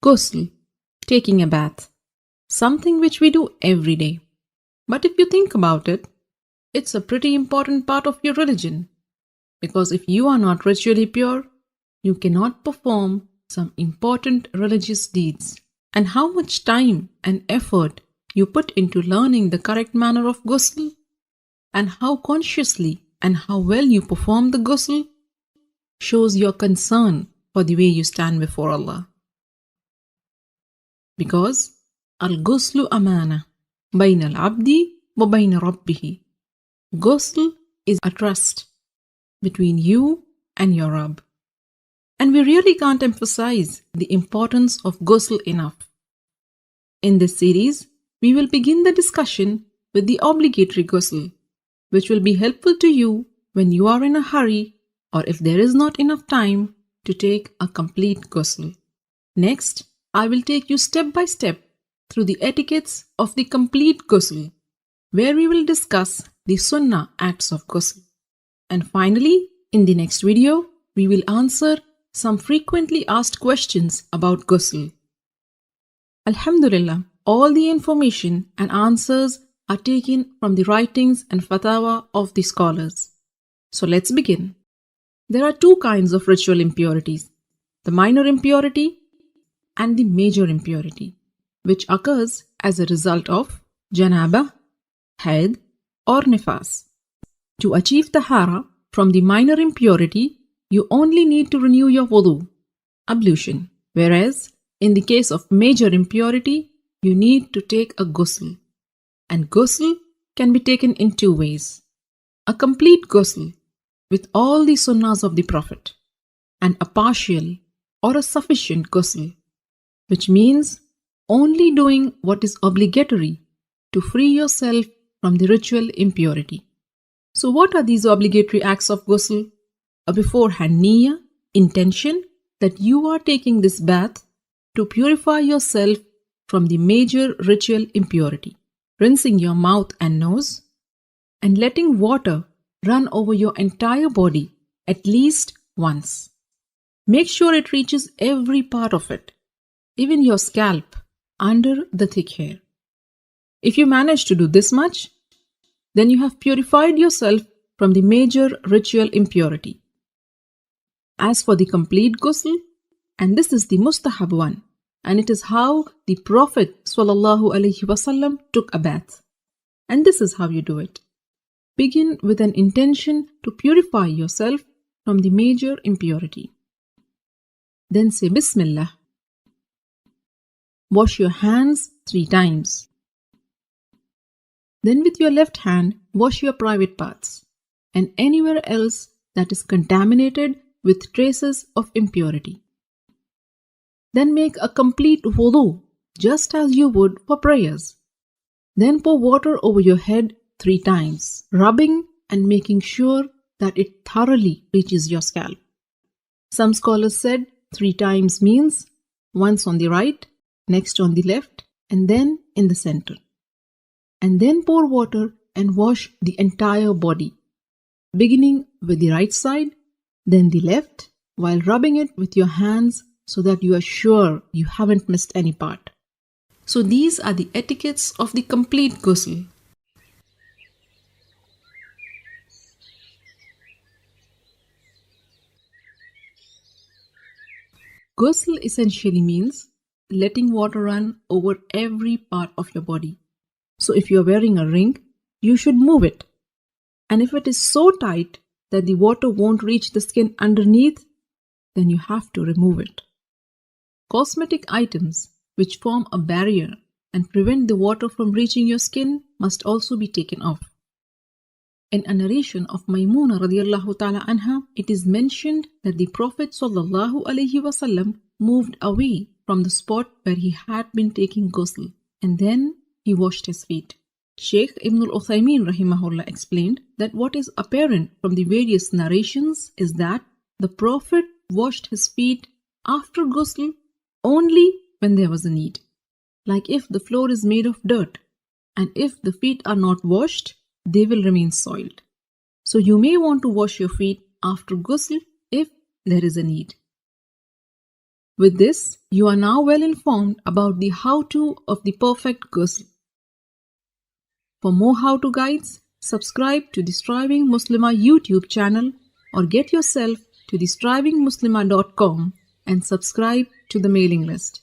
Ghusl, taking a bath, something which we do every day. But if you think about it, it's a pretty important part of your religion. Because if you are not ritually pure, you cannot perform some important religious deeds. And how much time and effort you put into learning the correct manner of ghusl, and how consciously and how well you perform the ghusl, shows your concern for the way you stand before Allah. Because al-ghuslu amana bayna al-abdi wa bayna rabbihi. Ghusl is a trust between you and your Rabb. And we really can't emphasize the importance of ghusl enough. In this series, we will begin the discussion with the obligatory ghusl, which will be helpful to you when you are in a hurry or if there is not enough time to take a complete ghusl. Next, I will take you step by step through the etiquettes of the complete ghusl, where we will discuss the sunnah acts of ghusl. And finally, in the next video, we will answer some frequently asked questions about ghusl. Alhamdulillah, all the information and answers are taken from the writings and fatwa of the scholars. So let's begin. There are two kinds of ritual impurities, the minor impurity and the major impurity, which occurs as a result of janabah, haid or nifas. To achieve tahara from the minor impurity, you only need to renew your wudu, ablution, whereas in the case of major impurity, you need to take a ghusl. And ghusl can be taken in two ways. A complete ghusl with all the sunnahs of the Prophet, and a partial or a sufficient ghusl, which means only doing what is obligatory to free yourself from the ritual impurity. So what are these obligatory acts of ghusl? A beforehand niyyah, intention that you are taking this bath to purify yourself from the major ritual impurity, rinsing your mouth and nose, and letting water run over your entire body at least once. Make sure it reaches every part of it, even your scalp, under the thick hair. If you manage to do this much, then you have purified yourself from the major ritual impurity. As for the complete ghusl, and this is the mustahab one, and it is how the Prophet ﷺ took a bath. And this is how you do it. Begin with an intention to purify yourself from the major impurity. Then say Bismillah. Wash your hands 3 times. Then with your left hand, wash your private parts and anywhere else that is contaminated with traces of impurity. Then make a complete wudu, just as you would for prayers. Then pour water over your head 3 times, rubbing and making sure that it thoroughly reaches your scalp. Some scholars said 3 times means once on the right, next on the left, and then in the center. And then pour water and wash the entire body, beginning with the right side, then the left, while rubbing it with your hands so that you are sure you haven't missed any part. So these are the etiquettes of the complete ghusl. Ghusl essentially means letting water run over every part of your body. So if you are wearing a ring, you should move it. And if it is so tight that the water won't reach the skin underneath, then you have to remove it. Cosmetic items which form a barrier and prevent the water from reaching your skin must also be taken off. In a narration of Maymuna radiallahu ta'ala anha, it is mentioned that the Prophet ﷺ moved away from the spot where he had been taking ghusl, and then he washed his feet. Shaykh Ibn al-Uthaymin rahimahullah explained that what is apparent from the various narrations is that the Prophet washed his feet after ghusl only when there was a need. Like if the floor is made of dirt, and if the feet are not washed, they will remain soiled. So you may want to wash your feet after ghusl if there is a need. With this, you are now well informed about the how-to of the perfect ghusl. For more how-to guides, subscribe to the Striving Muslima YouTube channel or get yourself to the strivingmuslima.com and subscribe to the mailing list.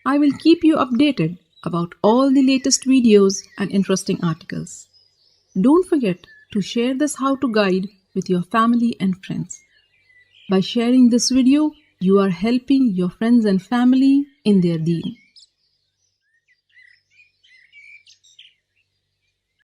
I will keep you updated about all the latest videos and interesting articles. Don't forget to share this how-to guide with your family and friends. By sharing this video, you are helping your friends and family in their deen.